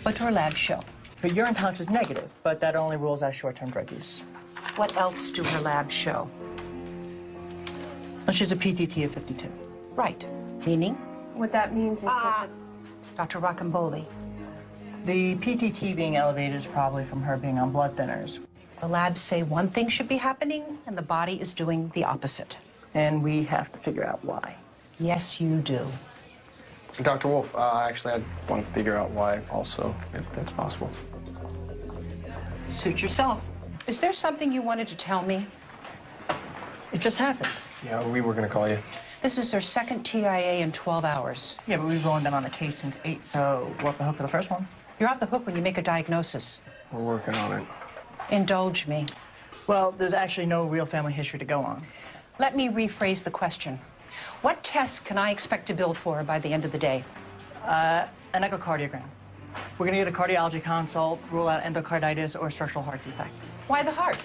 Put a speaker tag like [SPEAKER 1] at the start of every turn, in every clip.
[SPEAKER 1] What do her labs show?
[SPEAKER 2] Her urine tox is negative, but that only rules out short-term drug use.
[SPEAKER 1] What else do her labs show?
[SPEAKER 2] Well, she's a PTT of 52.
[SPEAKER 1] Right. Meaning?
[SPEAKER 3] What that means is that
[SPEAKER 1] Dr. Rocamboli.
[SPEAKER 2] The PTT being elevated is probably from her being on blood thinners.
[SPEAKER 1] The labs say one thing should be happening, and the body is doing the opposite.
[SPEAKER 2] And we have to figure out why.
[SPEAKER 1] Yes, you do.
[SPEAKER 4] So, Dr. Wolf, actually, I want to figure out why also, if that's possible.
[SPEAKER 1] Suit yourself. Is there something you wanted to tell me?
[SPEAKER 2] It just happened.
[SPEAKER 4] Yeah, we were going to call you.
[SPEAKER 1] This is her second TIA in 12 hours.
[SPEAKER 2] Yeah, but we've only been on the case since 8, so we're off the hook for the first one.
[SPEAKER 1] You're off the hook when you make a diagnosis.
[SPEAKER 4] We're working on it.
[SPEAKER 1] Indulge me.
[SPEAKER 2] Well, there's actually no real family history to go on.
[SPEAKER 1] Let me rephrase the question. What tests can I expect to bill for by the end of the day?
[SPEAKER 2] An echocardiogram. We're going to get a cardiology consult, rule out endocarditis or structural heart defect.
[SPEAKER 1] Why the heart?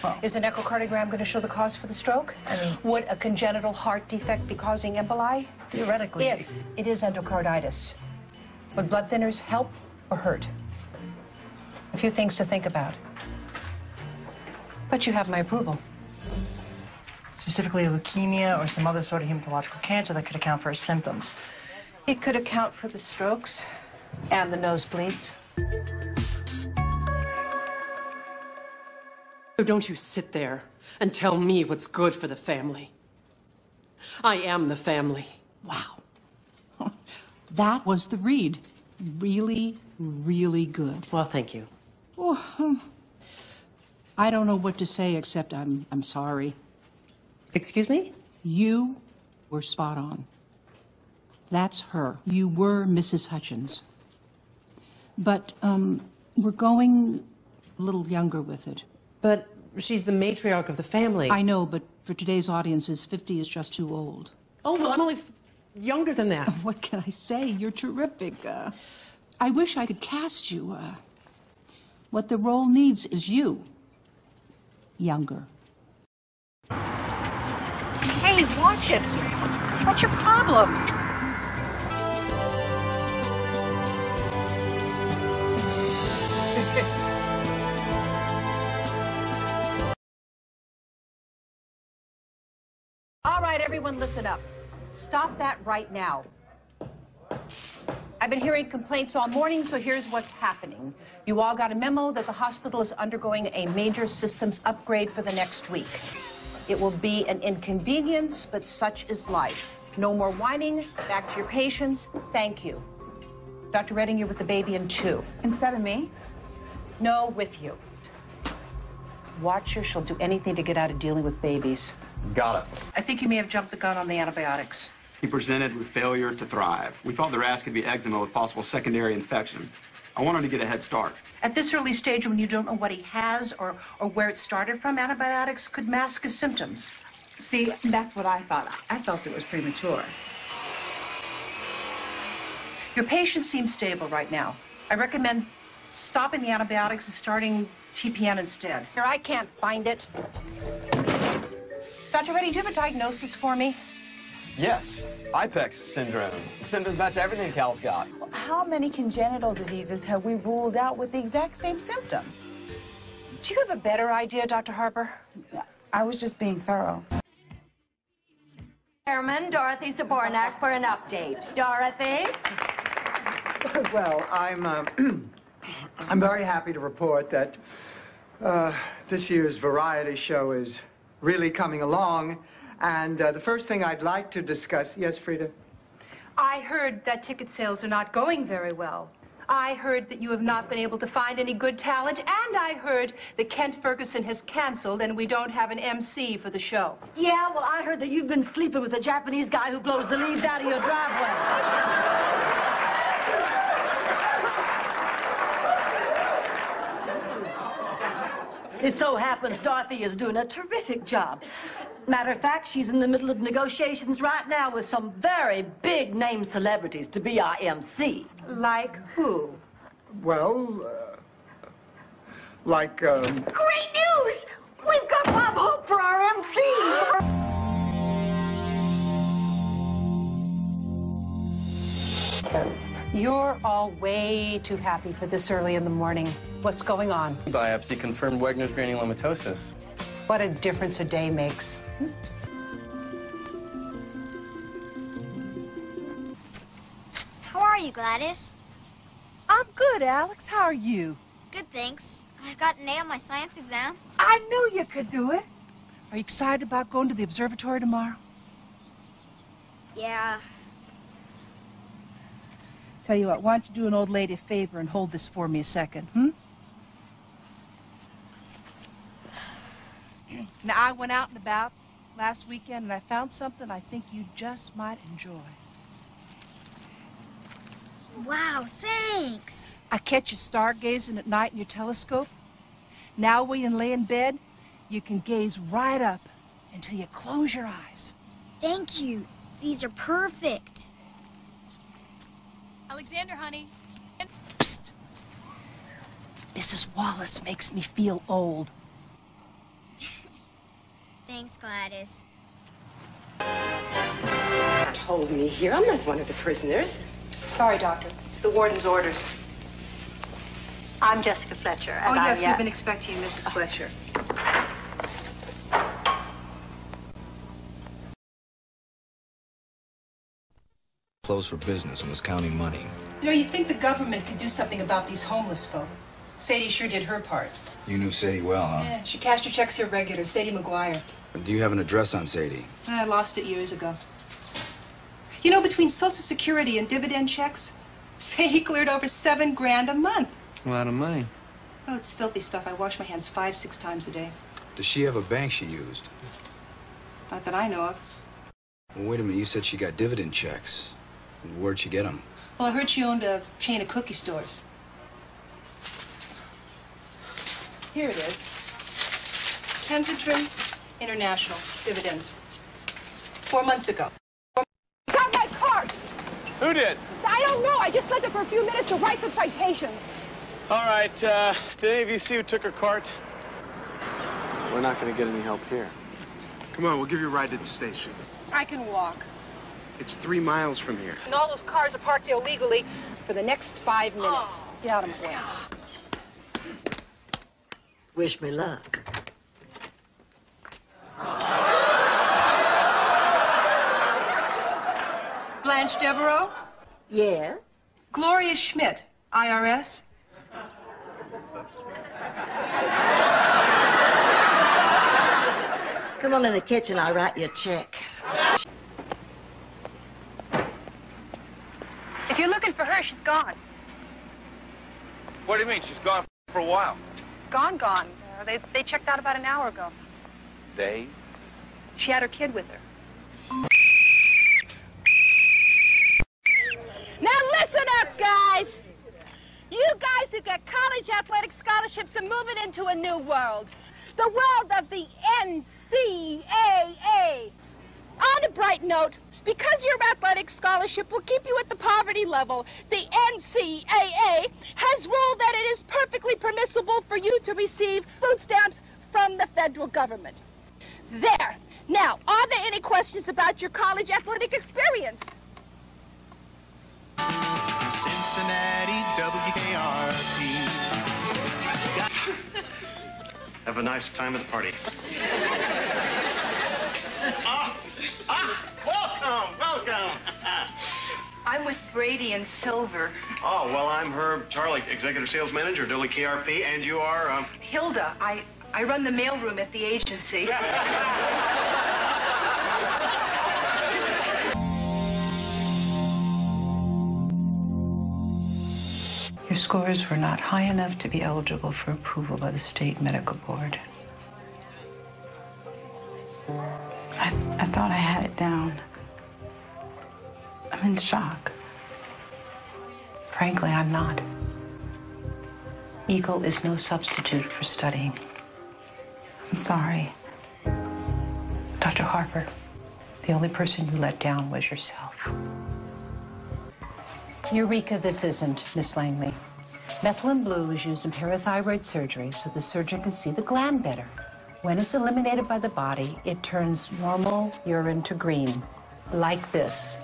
[SPEAKER 2] Well,
[SPEAKER 1] Is an echocardiogram going to show the cause for the stroke?
[SPEAKER 2] I mean,
[SPEAKER 1] Would a congenital heart defect be causing emboli?
[SPEAKER 2] theoretically.
[SPEAKER 1] If it is endocarditis, would blood thinners help or hurt? A few things to think about. But you have my approval.
[SPEAKER 2] Specifically leukemia or some other sort of hematological cancer that could account for her symptoms.
[SPEAKER 1] It could account for the strokes and the nosebleeds.
[SPEAKER 5] So don't you sit there and tell me what's good for the family. I am the family.
[SPEAKER 6] Wow. That was the read. Really, really good.
[SPEAKER 5] Well, thank you.
[SPEAKER 6] Oh, I don't know what to say except I'm sorry.
[SPEAKER 5] Excuse me?
[SPEAKER 6] You were spot on. That's her. You were Mrs. Hutchins. But we're going a little younger with it.
[SPEAKER 5] But she's the matriarch of the family.
[SPEAKER 6] I know, but for today's audiences, 50 is just too old.
[SPEAKER 5] Oh, well, I'm only younger than that.
[SPEAKER 6] What can I say? You're terrific. I wish I could cast you. What the role needs is you. Younger.
[SPEAKER 1] Hey, watch it. What's your problem? All right, everyone, listen up. Stop that right now. I've been hearing complaints all morning, so here's what's happening. You all got a memo that the hospital is undergoing a major systems upgrade for the next week. It will be an inconvenience, but such is life. No more whining. Back to your patients. Thank you. Dr. Redding, you're with the baby in 2.
[SPEAKER 3] instead of me,
[SPEAKER 1] No, with you. Watch her. She'll do anything to get out of dealing with babies.
[SPEAKER 4] Got it.
[SPEAKER 1] I think you may have jumped the gun on the antibiotics.
[SPEAKER 7] He presented with failure to thrive. We thought the rash could be eczema with possible secondary infection. I wanted to get a head start.
[SPEAKER 1] At this early stage, when you don't know what he has or where it started from, antibiotics could mask his symptoms.
[SPEAKER 3] see, that's what I thought. I felt it was premature.
[SPEAKER 1] Your patient seems stable right now. I recommend stopping the antibiotics and starting TPN instead. Here, I can't find it. Dr. Reddy, do you have a diagnosis for me?
[SPEAKER 8] Yes, IPEX syndrome. Symptoms match everything Cal's got.
[SPEAKER 3] How many congenital diseases have we ruled out with the exact same symptom?
[SPEAKER 1] Do you have a better idea, Dr. Harper?
[SPEAKER 3] I was just being thorough.
[SPEAKER 9] Chairman Dorothy Sabornak for an update. Dorothy?
[SPEAKER 10] Well, I'm very happy to report that this year's variety show is really coming along. And the first thing I'd like to discuss... Yes, Frida?
[SPEAKER 11] I heard that ticket sales are not going very well. I heard that you have not been able to find any good talent, and I heard that Kent Ferguson has canceled and we don't have an MC for the show.
[SPEAKER 9] Yeah, well, I heard that you've been sleeping with a Japanese guy who blows the leaves out of your driveway. It so happens Dorothy is doing a terrific job. Matter of fact, she's in the middle of negotiations right now with some very big-name celebrities to be our MC.
[SPEAKER 11] Like who?
[SPEAKER 10] Well, like,
[SPEAKER 9] Great news! We've got Bob Hope for our MC!
[SPEAKER 1] You're all way too happy for this early in the morning. What's going on?
[SPEAKER 12] Biopsy confirmed Wegener's granulomatosis.
[SPEAKER 1] What a difference a day makes.
[SPEAKER 13] How are you, Gladys?
[SPEAKER 3] I'm good, Alex. How are you?
[SPEAKER 13] Good, thanks. I got an A on my science exam.
[SPEAKER 3] I knew you could do it. Are you excited about going to the observatory tomorrow?
[SPEAKER 13] Yeah.
[SPEAKER 3] Tell you what, why don't you do an old lady a favor and hold this for me a second, Now, I went out and about last weekend and I found something I think you just might enjoy.
[SPEAKER 13] Wow, thanks.
[SPEAKER 3] I catch you stargazing at night in your telescope. Now when you lay in bed, you can gaze right up until you close your eyes.
[SPEAKER 13] Thank you. These are perfect.
[SPEAKER 14] Alexander, honey.
[SPEAKER 3] Psst. Mrs. Wallace makes me feel old.
[SPEAKER 13] Thanks, Gladys.
[SPEAKER 15] Don't hold me here. I'm not one of the prisoners.
[SPEAKER 1] Sorry, Doctor. It's the warden's orders.
[SPEAKER 16] I'm Jessica Fletcher.
[SPEAKER 1] Oh, yes, we've been expecting you, Mrs. Fletcher.
[SPEAKER 17] Closed for business and was counting money.
[SPEAKER 1] You know, you'd think the government could do something about these homeless folk. Sadie sure did her part.
[SPEAKER 17] You knew Sadie well, huh?
[SPEAKER 1] Yeah, she cashed her checks here regular. Sadie McGuire.
[SPEAKER 17] Do you have an address on Sadie?
[SPEAKER 1] I lost it years ago. You know, between Social Security and dividend checks, Sadie cleared over $7 grand a month.
[SPEAKER 4] A lot of money.
[SPEAKER 1] Oh, it's filthy stuff. I wash my hands 5-6 times a day.
[SPEAKER 17] Does she have a bank she used?
[SPEAKER 1] Not that I know of.
[SPEAKER 17] Well, wait a minute, you said she got dividend checks. Where'd she get them?
[SPEAKER 1] Well, I heard she owned a chain of cookie stores. Here it is. Kensington International dividends. 4 months ago.
[SPEAKER 18] Got my card!
[SPEAKER 8] Who did?
[SPEAKER 18] I don't know. I just left it for a few minutes to write some citations.
[SPEAKER 8] All right, did any of you see who took her cart?
[SPEAKER 4] We're not going to get any help here.
[SPEAKER 19] Come on, we'll give you a ride to the station.
[SPEAKER 1] I can walk.
[SPEAKER 19] It's 3 miles from here.
[SPEAKER 1] And all those cars are parked illegally for the next 5 minutes. Oh, get out of my way.
[SPEAKER 9] Wish me luck.
[SPEAKER 1] Blanche Devereaux?
[SPEAKER 9] Yeah?
[SPEAKER 1] Gloria Schmidt, IRS.
[SPEAKER 9] Come on in the kitchen, I'll write you a check.
[SPEAKER 11] If you're looking for her, she's gone.
[SPEAKER 19] What do you mean? She's gone for a while.
[SPEAKER 11] Gone. They checked out about an hour ago.
[SPEAKER 19] They?
[SPEAKER 11] She had her kid with her.
[SPEAKER 18] Now listen up, guys. You guys have got college athletic scholarships and moving into a new world. The world of the NCAA. On a bright note, because your athletic scholarship will keep you at the poverty level, the NCAA has ruled that it is perfectly permissible for you to receive food stamps from the federal government. There. Now, are there any questions about your college athletic experience?
[SPEAKER 20] Cincinnati, WKRP.
[SPEAKER 19] Have a nice time at the party. Welcome.
[SPEAKER 11] I'm with Brady and Silver.
[SPEAKER 19] Oh, well, I'm Herb Charlie, Executive Sales Manager, WKRP, and you are,
[SPEAKER 11] Hilda. I run the mailroom at the agency.
[SPEAKER 1] Your scores were not high enough to be eligible for approval by the state medical board.
[SPEAKER 3] I thought I had it down. I'm in shock.
[SPEAKER 1] Frankly, I'm not. Ego is no substitute for studying.
[SPEAKER 3] I'm sorry.
[SPEAKER 1] Dr. Harper, the only person you let down was yourself. Eureka, this isn't, Miss Langley. Methylene blue is used in parathyroid surgery so the surgeon can see the gland better. When it's eliminated by the body, it turns normal urine to green, like this.